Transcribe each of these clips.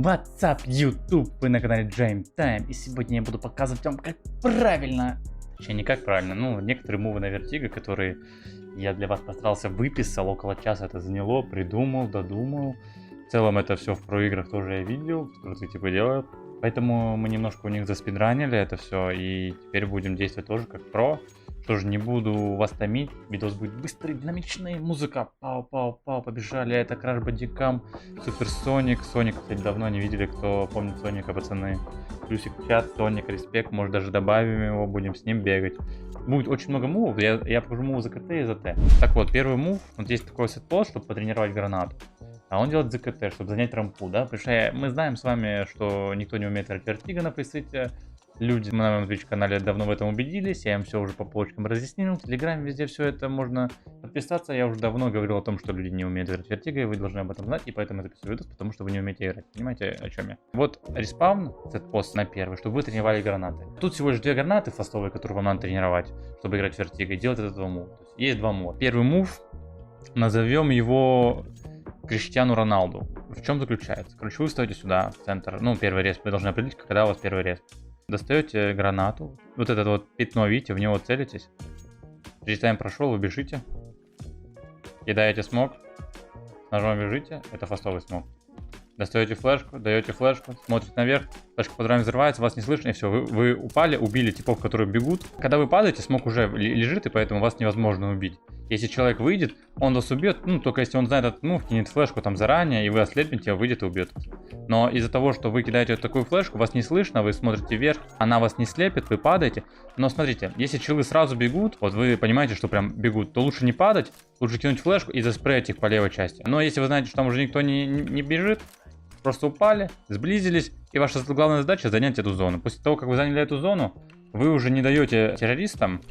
What's up, YouTube? Вы на канале Джейм Тайм, и сегодня я буду показывать вам, как правильно, точнее не как правильно, ну некоторые мувы на Vertigo, которые я для вас постарался выписал, около часа это заняло, придумал, додумал. В целом это все в проиграх тоже я видел, крутые типа делают. Поэтому мы немножко у них заспидранили это все, и теперь будем действовать тоже как про. Что же, не буду вас томить, видос будет быстрый, динамичный, музыка, пау-пау-пау, побежали, это Crash Bandicoot, Super Sonic, кстати, давно не видели, кто помнит Соника, пацаны, плюсик в чат, Соник, респект, может даже добавим его, будем с ним бегать. Будет очень много мувов, я покажу мувы за КТ и за Т. Так вот, первый мув, вот есть такой сетпост, чтобы потренировать гранату. А он делает ЗКТ, чтобы занять рампу, да, потому что мы знаем с вами, что никто не умеет играть Vertigo на пресете. Люди на моем Twitch канале давно в этом убедились, я им все уже по полочкам разъяснил, в Телеграме везде все это можно подписаться. Я уже давно говорил о том, что люди не умеют играть в Vertigo, и вы должны об этом знать, и поэтому я записываю видос, потому что вы не умеете играть. Понимаете, о чем я? Вот респаун, сетпост на первый, чтобы вы тренировали гранаты. Тут всего лишь 2 гранаты фастовые, которые вам надо тренировать, чтобы играть в Vertigo, и делать это 2 мува. Есть 2 мува. Первый мув, назовем его Криштиану Роналду. В чем заключается? Короче, вы встаете сюда, в центр, ну, первый респ, вы должны определить, когда у вас первый респ. Достаете гранату, вот это вот пятно, видите, в него целитесь. Рестайм прошел, вы бежите. Кидаете смог, ножом бежите, это фастовый смог. Достаете флешку, даете флешку, смотрите наверх, флешка под вами взрывается, вас не слышно, и все, вы упали, убили типов, которые бегут. Когда вы падаете, смог уже лежит, и поэтому вас невозможно убить. Если человек выйдет, он вас убьет, ну, только если он знает этот мув, кинет флешку там заранее, и вы ослепнете, выйдет и убьет вас. Но из-за того, что вы кидаете вот такую флешку, вас не слышно, вы смотрите вверх, она вас не слепит, вы падаете. Но смотрите, если челы сразу бегут, вот вы понимаете, что прям бегут, то лучше не падать, лучше кинуть флешку и заспреять их по левой части. Но если вы знаете, что там уже никто не бежит, просто упали, сблизились, и ваша главная задача занять эту зону. После того, как вы заняли эту зону, вы уже не даете террористам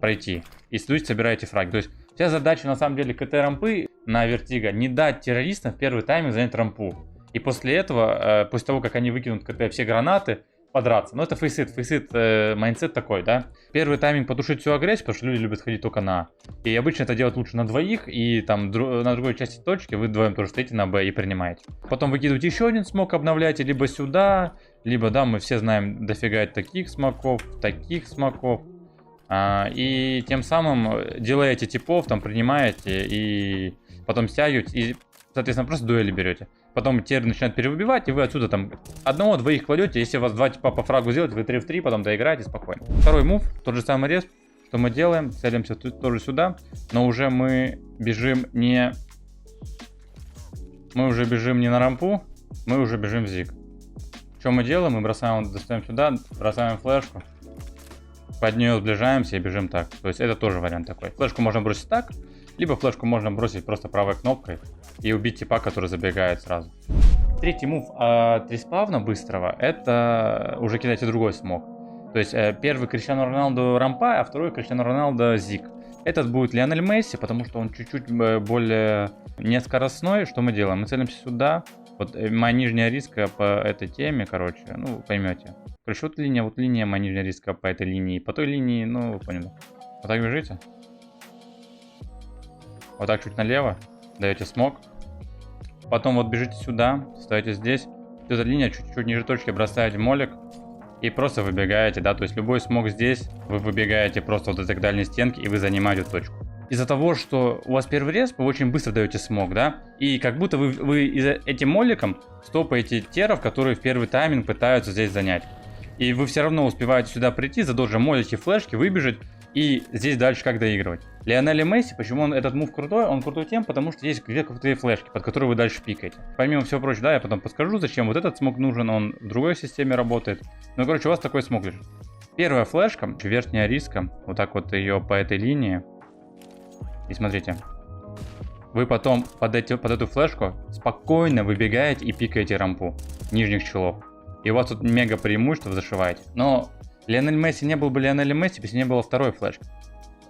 пройти и собираете фраги. То есть вся задача на самом деле КТ-рампы на Vertigo не дать террористам в первый тайминг занять рампу. И после этого, после того, как они выкинут КТ все гранаты, подраться. Но это фейсит, майндсет такой, да. Первый тайминг потушить всю агрессию, потому что люди любят ходить только на А. И обычно это делать лучше на двоих, и там на другой части точки вы вдвоем тоже стоите на Б и принимаете. Потом выкидываете еще один смок, обновляете либо сюда, либо, да, мы все знаем дофига таких смоков. И тем самым делаете типов, там принимаете, и потом стягиваете, и, соответственно, просто дуэли берете. Потом террор начинает перевыбивать, и вы отсюда там одного-двоих кладете. Если у вас 2 типа по фрагу сделать, вы 3 в 3, потом доиграете спокойно. Второй мув, тот же самый респ, что мы делаем, целимся тоже сюда, но уже мы бежим не... Мы уже бежим не на рампу, мы уже бежим в зиг. Что мы делаем? Мы бросаем, достаем сюда, бросаем флешку, под нее сближаемся и бежим так. То есть это тоже вариант такой. Флешку можно бросить так, либо флешку можно бросить просто правой кнопкой и убить типа, который забегает сразу. Третий мув от респавна быстрого, это уже кидайте другой смог. То есть первый Криштиану Роналду рампа, а второй Криштиану Роналду зиг. Этот будет Лионель Месси, потому что он чуть-чуть более не скоростной. Что мы делаем? Мы целимся сюда. Вот моя нижняя риска по этой теме, короче, ну поймете. Короче, вот линия, моя нижняя риска по этой линии. По той линии, ну вы поняли. Вот так бежите. Вот так чуть налево, даете смог. Потом вот бежите сюда, ставите здесь. Вот эта линия чуть-чуть ниже точки, бросаете молик. И просто выбегаете, да, то есть любой смог здесь, вы выбегаете просто вот до этой дальней стенки, и вы занимаете точку. Из-за того, что у вас первый респ, вы очень быстро даете смог, да, и как будто вы этим моликом стопаете теров, которые в первый тайминг пытаются здесь занять. И вы все равно успеваете сюда прийти, задолжить молики, флешки, выбежать. И здесь дальше как доигрывать. Лионель Месси, почему этот мув крутой? Он крутой тем, потому что есть две крутые флешки, под которые вы дальше пикаете. Помимо всего прочего, да, я потом подскажу, зачем вот этот смог нужен, он в другой системе работает. Ну, короче, у вас такой смог лежит. Первая флешка, верхняя риска, вот так вот ее по этой линии. И смотрите, вы потом под эту флешку спокойно выбегаете и пикаете рампу нижних челов. И у вас тут мега преимущество зашиваете. Но Лионель Месси не был бы Лионель Месси, если не было второй флешки.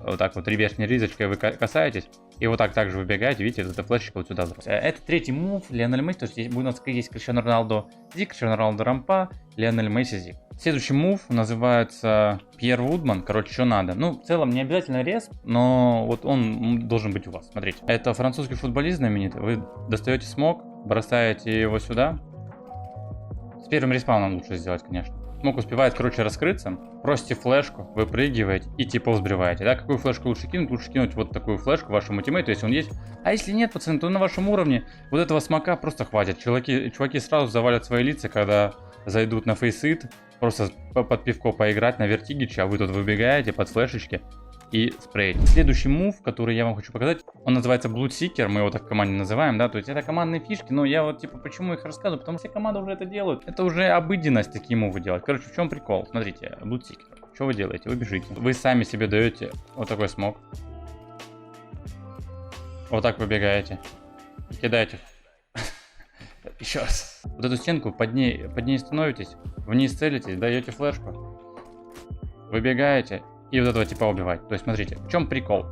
Вот так вот верхней ризочкой вы касаетесь, и вот так также выбегаете, видите, эта флешечка вот сюда. Это третий мув Лионель Месси, то есть здесь будет у нас есть Криштиану Роналду зиг, Криштиану Роналду рампа, Лионель Месси зиг. Следующий мув называется Пьер Вудман, короче, что надо. Ну, в целом не обязательно респ, но вот он должен быть у вас, смотрите. Это французский футболист знаменитый, вы достаете смог, бросаете его сюда, С первым респауном лучше сделать, конечно. Смог успевает, короче, раскрыться. Просите флешку, выпрыгиваете и типов сбриваете. Да, какую флешку лучше кинуть? Лучше кинуть вот такую флешку вашему тиммейту, если он есть. А если нет, пацаны, то на вашем уровне вот этого смока просто хватит. Чуваки сразу завалят свои лица, когда зайдут на фейсит. Просто под пивко поиграть на вертигиче, а вы тут выбегаете под флешечки и спреете. Следующий мув, который я вам хочу показать, он называется Bloodseeker, мы его так в команде называем, да, то есть это командные фишки, но я вот типа почему их рассказываю, потому что все команды уже это делают, это уже обыденность такие мувы делать. Короче, в чем прикол? Смотрите, Bloodseeker, что вы делаете? Вы бежите, вы сами себе даете вот такой смог, вот так выбегаете, кидаете. Еще раз. Вот эту стенку под ней становитесь, вниз целитесь, даете флешку, выбегаете. И вот этого типа убивать. То есть, смотрите, в чем прикол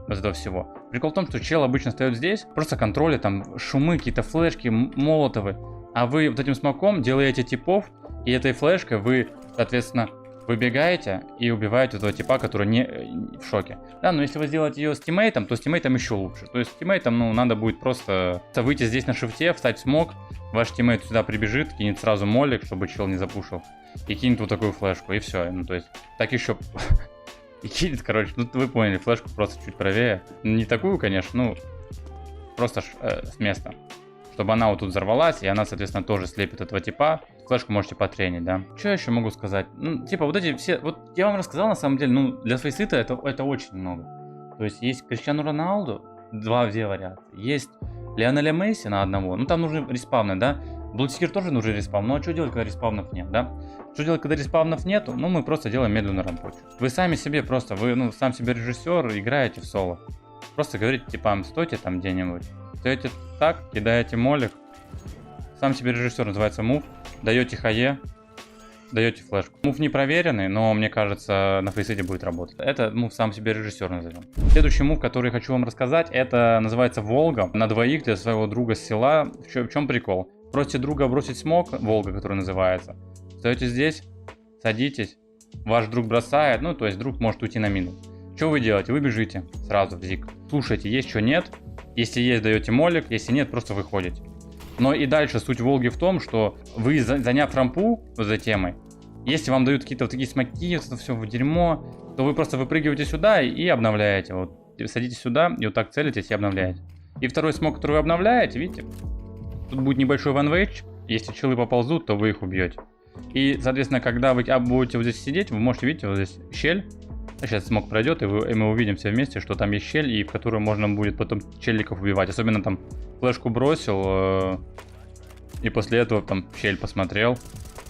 вот этого всего? Прикол в том, что чел обычно встает здесь, просто контролит там шумы, какие-то флешки, молотовы. А вы вот этим смоком делаете типов, и этой флешкой вы, соответственно, выбегаете и убиваете этого типа, который не в шоке. Да, но если вы сделаете ее с тиммейтом, то с тиммейтом еще лучше. То есть с тиммейтом, ну, надо будет просто выйти здесь на шифте, встать в смок, ваш тиммейт сюда прибежит, кинет сразу молик, чтобы чел не запушил, и кинет вот такую флешку, и все. Ну, то есть, так еще... И кинет, короче, ну вы поняли, флешку просто чуть правее. Не такую, конечно, ну, просто с места. Чтобы она вот тут взорвалась, и она, соответственно, тоже слепит этого типа. Флешку можете потренить, да. Что я еще могу сказать? Ну, типа, вот эти все... Вот я вам рассказал, на самом деле, ну, для фейсита это очень много. То есть, есть Криштиану Роналду, две вариации. Есть Лионеля Месси на одного, ну, там нужны респавны, да. Bloodseeker тоже нужен респаун, ну а что делать, когда респаунов нет, да? Что делать, когда респаунов нету? Ну, мы просто делаем медленную рампочку. Вы сами себе просто, вы, ну, сам себе режиссер, играете в соло. Просто говорите, типа, стойте там где-нибудь. Стойте так, кидаете молик. Сам себе режиссер, называется мув. Даете хае, даете флешку. Мув не проверенный, но мне кажется, на фейсите будет работать. Это мув сам себе режиссер назовем. Следующий мув, который хочу вам рассказать, это называется Волга. На двоих для своего друга с села. В чем прикол? Просите друга бросить смог, Волга, который называется. Встаете здесь, садитесь, ваш друг бросает, ну, то есть друг может уйти на мину. Что вы делаете? Вы бежите сразу в зик. Слушайте, есть что нет. Если есть, даете молик, если нет, просто выходите. Но и дальше суть Волги в том, что вы, заняв рампу за темой, если вам дают какие-то вот такие смоки, вот это все в дерьмо, то вы просто выпрыгиваете сюда и обновляете. Вот садитесь сюда и вот так целитесь и обновляете. И второй смог, который вы обновляете, видите, тут будет небольшой ванвейдж. Если челы поползут, то вы их убьете. И, соответственно, когда вы будете вот здесь сидеть, вы можете видеть вот здесь щель. Сейчас смог пройдет, и мы увидим все вместе, что там есть щель, и в которую можно будет потом челиков убивать. Особенно там флешку бросил, и после этого там щель посмотрел.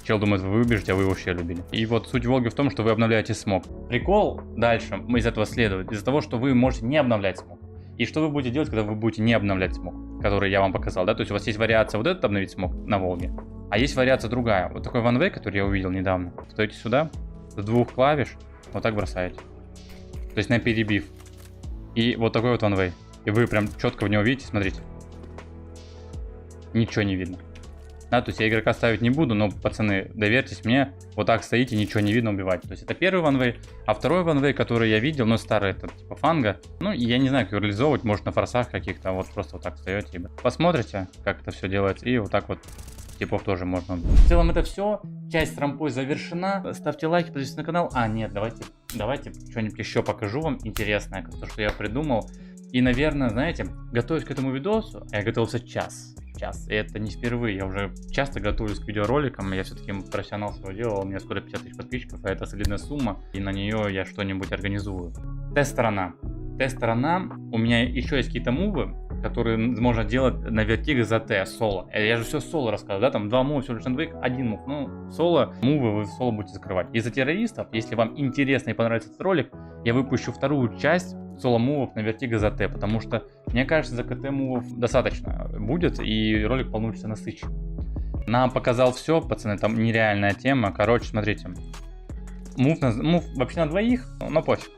Чел думает, вы выбежите, а вы его щель убили. И вот суть Волги в том, что вы обновляете смог. Прикол дальше из этого следует, из-за того, что вы можете не обновлять смог. И что вы будете делать, когда вы будете не обновлять смог, который я вам показал, да? То есть у вас есть вариация вот этот обновить смог на Волге, а есть вариация другая. Вот такой ванвей, который я увидел недавно. Стоите сюда, с двух клавиш, вот так бросаете. То есть на перебив. И вот такой вот ванвей. И вы прям четко в него видите, смотрите. Ничего не видно. Да, то есть я игрока ставить не буду, но, пацаны, доверьтесь мне, вот так стоите, ничего не видно, убивать. То есть это первый ванвей, а второй ванвей, который я видел, ну старый, это типа фанга. Ну, я не знаю, как его реализовывать, может на форсах каких-то, вот просто вот так встаете. Посмотрите, как это все делается, и вот так вот типов тоже можно. В целом это все, часть с рампой завершена. Ставьте лайки, подписывайтесь на канал. А, нет, давайте что-нибудь еще покажу вам интересное, то, что я придумал. И, наверное, знаете, готовясь к этому видосу, я готовился час. И это не впервые, я уже часто готовлюсь к видеороликам, я все-таки профессионал своего дела, у меня скоро 50 тысяч подписчиков, а это солидная сумма, и на нее я что-нибудь организую. Тест-сторона. У меня еще есть какие-то мувы, которые можно делать на Vertigo за Т, соло. Я же все соло рассказывал, да, там 2 мува, всего лишь двоих, 1 мув. Ну, соло, мувы вы в соло будете закрывать. Из-за террористов, если вам интересно и понравится этот ролик, я выпущу вторую часть соло-мувов на Vertigo за Т, потому что, мне кажется, за КТ мувов достаточно будет, и ролик получится насыщен. Нам показал все, пацаны, там нереальная тема. Короче, смотрите. Мув вообще на двоих, но пофиг.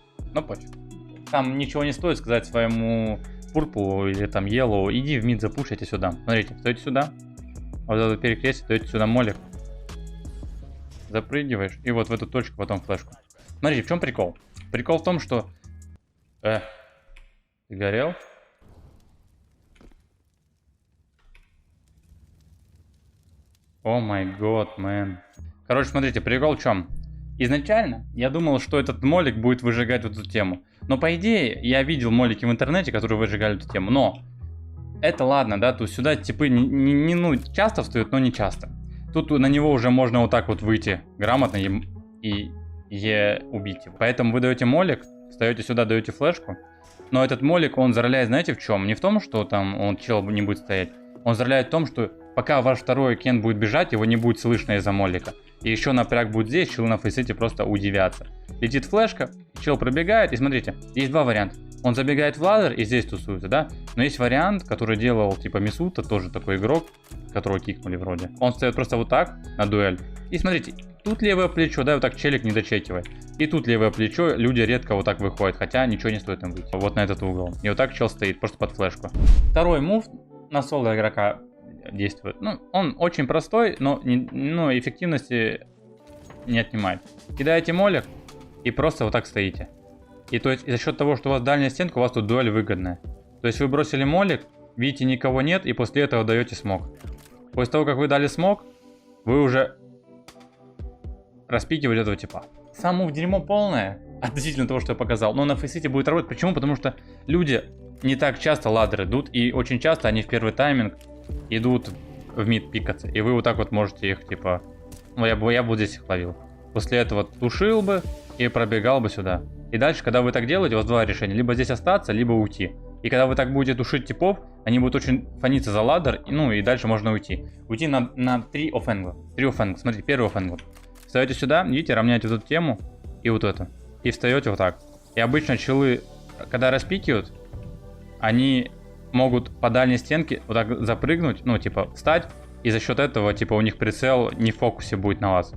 Там ничего не стоит сказать своему пурпу или там елу, иди в мид запушите сюда. Смотрите, стойте сюда. Вот это перекрестие, стойте сюда молик. Запрыгиваешь и вот в эту точку потом флешку. Смотрите, в чем прикол? Прикол в том, что... ты горел? О май год, мэн. Короче, смотрите, прикол в чем? Изначально я думал, что этот молик будет выжигать вот эту тему. Но по идее, я видел молики в интернете, которые выжигали эту тему. Но это ладно, да, то есть сюда типы ну, часто встают, но не часто. Тут на него уже можно вот так вот выйти грамотно и убить его. Поэтому вы даете молик, встаете сюда, даете флешку. Но этот молик, он зароляет, знаете, в чем? Не в том, что там он чел не будет стоять. Он зароляет в том, что пока ваш второй кен будет бежать, его не будет слышно из-за молика. И еще напряг будет здесь, челы на фейсите просто удивятся. Летит флешка, чел пробегает, и смотрите, есть два варианта. Он забегает в ладер и здесь тусуется, да? Но есть вариант, который делал типа Мисута, тоже такой игрок, которого кикнули вроде. Он встает просто вот так на дуэль. И смотрите, тут левое плечо, да, вот так челик не дочекивает. И тут левое плечо, люди редко вот так выходят, хотя ничего не стоит им выйти. Вот на этот угол. И вот так чел стоит, просто под флешку. Второй мув на соло игрока действует. Ну, он очень простой, но эффективности не отнимает. Кидаете молик и просто вот так стоите. И то есть за счет того, что у вас дальняя стенка, у вас тут дуэль выгодная. То есть вы бросили молик, видите, никого нет, и после этого даете смог. После того, как вы дали смог, вы уже распикивали этого типа. Сам мув дерьмо полное, относительно того, что я показал, но на фейсите будет работать. Почему? Потому что люди не так часто ладер идут, и очень часто они в первый тайминг идут в мид пикаться. И вы вот так вот можете их типа... Ну, я бы здесь их ловил. После этого тушил бы и пробегал бы сюда. И дальше, когда вы так делаете, у вас два решения. Либо здесь остаться, либо уйти. И когда вы так будете тушить типов, они будут очень фаниться за ладер, ну и дальше можно уйти. Уйти на 3 оффэнгла. 3 оффэнгла. Смотрите, первый оффэнгл. Встаете сюда, видите, равняете вот эту тему и вот эту. И встаете вот так. И обычно челы, когда распикивают, они могут по дальней стенке вот так запрыгнуть, ну типа встать. И за счет этого, типа, у них прицел не в фокусе будет на вас.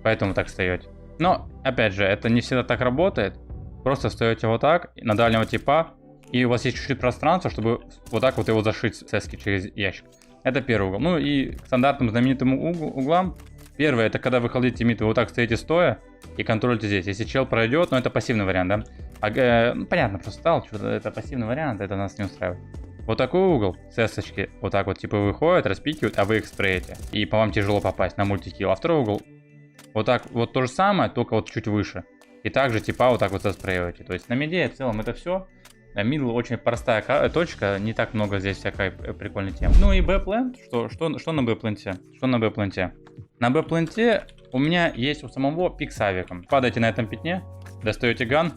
Поэтому так встаете. Но, опять же, это не всегда так работает. Просто встаете вот так, на дальнего типа, и у вас есть чуть-чуть пространства, чтобы вот так вот его зашить с эски через ящик. Это первый угол. Ну и к стандартным знаменитым углам. Первый, это когда вы холдите мид, вы вот так стоите стоя и контролите здесь. Если чел пройдет, ну это пассивный вариант, да? Ну, понятно, просто стал, что это пассивный вариант, это нас не устраивает. Вот такой угол с эсочки, вот так вот типа выходят, распикивают, а вы их спреете. И по вам тяжело попасть на мультикилл. А второй угол, вот так вот то же самое, только вот чуть выше. И также типа вот так вот заспреиваете. То есть на миде в целом это все. Мидл очень простая точка, не так много здесь всякой прикольной темы. Ну и Б-плент, что на Б-пленте? Что на Б-пленте? На Б-пленте у меня есть у самого пик с авиком. Падаете на этом пятне, достаете ган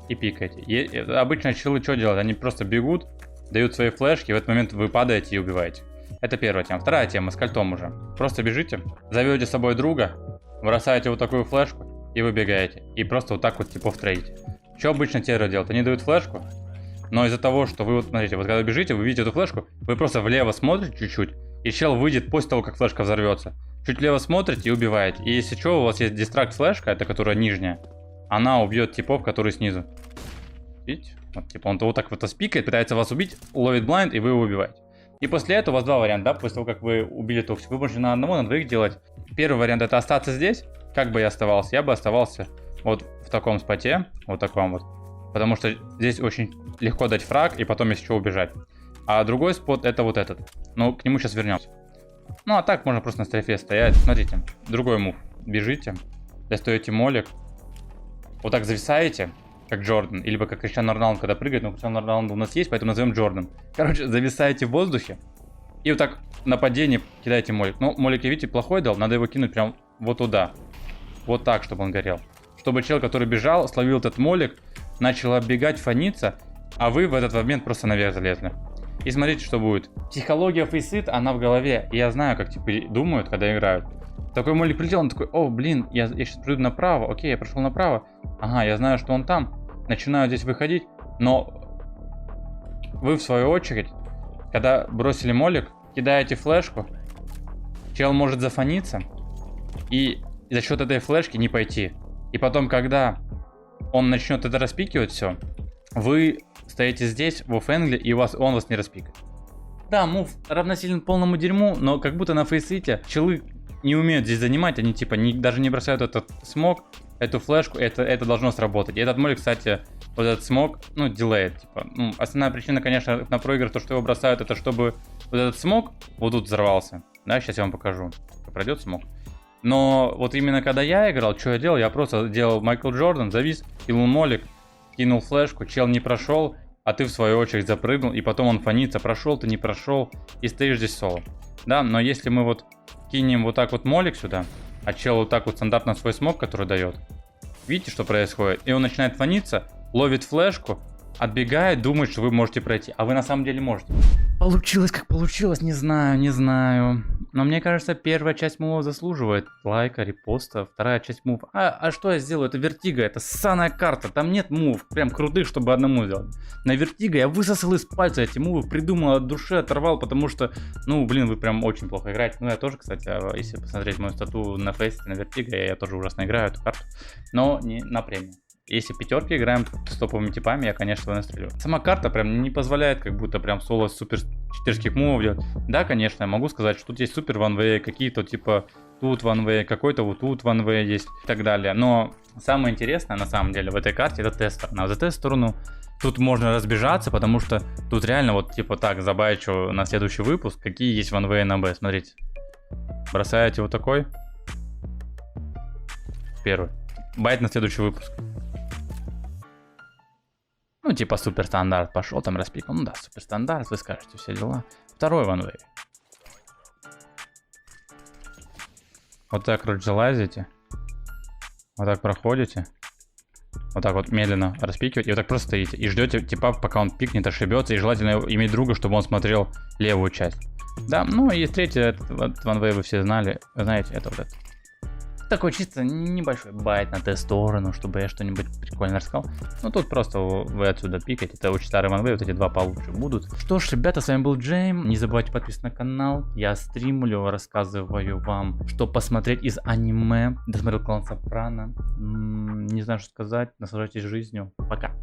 и пикаете. И обычно челы что делают? Они просто бегут, дают свои флешки, и в этот момент вы падаете и убиваете. Это первая тема. Вторая тема с кольтом уже. Просто бежите, зовете с собой друга, бросаете вот такую флешку и выбегаете. И просто вот так вот типов трейдите. Что обычно терроры делают? Они дают флешку, но из-за того, что вы вот смотрите, вот когда бежите, вы видите эту флешку, вы просто влево смотрите чуть-чуть, и чел выйдет после того, как флешка взорвется. Чуть влево смотрите и убиваете. И если что, у вас есть дистракт флешка, это которая нижняя, она убьет типов, которые снизу. Видите? Вот, типа он вот так вот спикает, пытается вас убить, ловит блайнд, и вы его убиваете. И после этого у вас два варианта, да, после того, как вы убили токсик. Вы можете на одного, на двоих делать. Первый вариант это остаться здесь. Как бы я оставался? Я бы оставался вот в таком споте, вот таком вот. Потому что здесь очень легко дать фраг и потом если что убежать. А другой спот это вот этот. Но к нему сейчас вернемся. Ну а так можно просто на стрейфе стоять. Смотрите, другой мув. Бежите, достаете молик. Вот так зависаете, как Джордан. Или как Криштиану Роналду, когда прыгает. Но Криштиану Роналду у нас есть, поэтому назовем Джордан. Короче, зависаете в воздухе. И вот так на падении кидаете молик. Но молик, видите, плохой дал. Надо его кинуть прям вот туда. Вот так, чтобы он горел. Чтобы чел, который бежал, словил этот молик, начал оббегать, фаниться, а вы в этот момент просто наверх залезли. И смотрите, что будет. Психология фейсит, она в голове. И я знаю, как типа думают, когда играют. Такой молик прилетел, он такой: о, блин, я сейчас приду направо. Окей, я прошел направо. Ага, я знаю, что он там. Начинаю здесь выходить. Но вы, в свою очередь, когда бросили молик, кидаете флешку, чел может зафаниться и за счет этой флешки не пойти. И потом, когда он начнет это распикивать все, вы стоите здесь в оффэнгле, и он вас не распикает. Да, мув равносилен полному дерьму, но как будто на фейсите челы не умеют здесь занимать, они типа даже не бросают этот смог, эту флешку, это должно сработать. И этот молик, кстати, вот этот смог, ну, дилеет, типа. Ну, основная причина, конечно, на проигрыш, то, что его бросают, это чтобы вот этот смог вот тут взорвался. Да, сейчас я вам покажу. пройдет смог. Но вот именно когда я играл, что я делал? Я просто делал Майкл Джордан, завис, кинул молик, кинул флешку, чел не прошел, а ты в свою очередь запрыгнул, и потом он фонится, прошел ты, не прошел, и стоишь здесь соло. Да, но если мы вот кинем вот так вот молик сюда, а чел вот так вот стандартно свой смог, который дает, видите, что происходит? И он начинает фониться, ловит флешку, отбегает, думает, что вы можете пройти, а вы на самом деле можете. Получилось как получилось, не знаю. Но мне кажется, первая часть мува заслуживает лайка, репоста, вторая часть мув. А что я сделаю? Это Вертига, это ссаная карта, там нет мув, прям крутых, чтобы одному сделать. На Вертига я высосал из пальца эти мувы, придумал от души, оторвал, потому что, ну, блин, вы прям очень плохо играете. Ну, я тоже, кстати, если посмотреть мою стату на фейсе, на Вертига, я тоже ужасно играю эту карту, но не на премию. Если пятерки играем с топовыми типами, я, конечно, настрелю. Сама карта прям не позволяет как будто прям соло супер читерских мувов делать. Да, конечно, я могу сказать, что тут есть супер ванвей, какие-то типа тут ванвей, какой-то вот тут ванвей есть и так далее. Но самое интересное на самом деле в этой карте это тестер. На ЗТ сторону тут можно разбежаться, потому что тут реально вот типа так забайчу на следующий выпуск, какие есть ванвей на Б. Смотрите. Бросаете вот такой. Первый. Байт на следующий выпуск. Ну, типа супер стандарт пошел, там распикал. Ну да, супер стандарт, вы скажете, все дела. Второй ванвей. Вот так, короче, залазите. Вот так проходите. Вот так вот медленно распикиваете. И вот так просто стоите. И ждете, типа, пока он пикнет, ошибется. И желательно иметь друга, чтобы он смотрел левую часть. Да, ну и третий ванвей вы все знали. Знаете, это вот это. Такой чисто небольшой байт на Т-сторону, чтобы я что-нибудь прикольно рассказал. Ну тут просто вы отсюда пикаете. Это очень старый ванвей, вот эти два получше будут. Что ж, ребята, с вами был Джейм. Не забывайте подписываться на канал. Я стримлю, рассказываю вам, что посмотреть из аниме. Досмотрел Клан Сопрано. Не знаю, что сказать. Наслаждайтесь жизнью. Пока.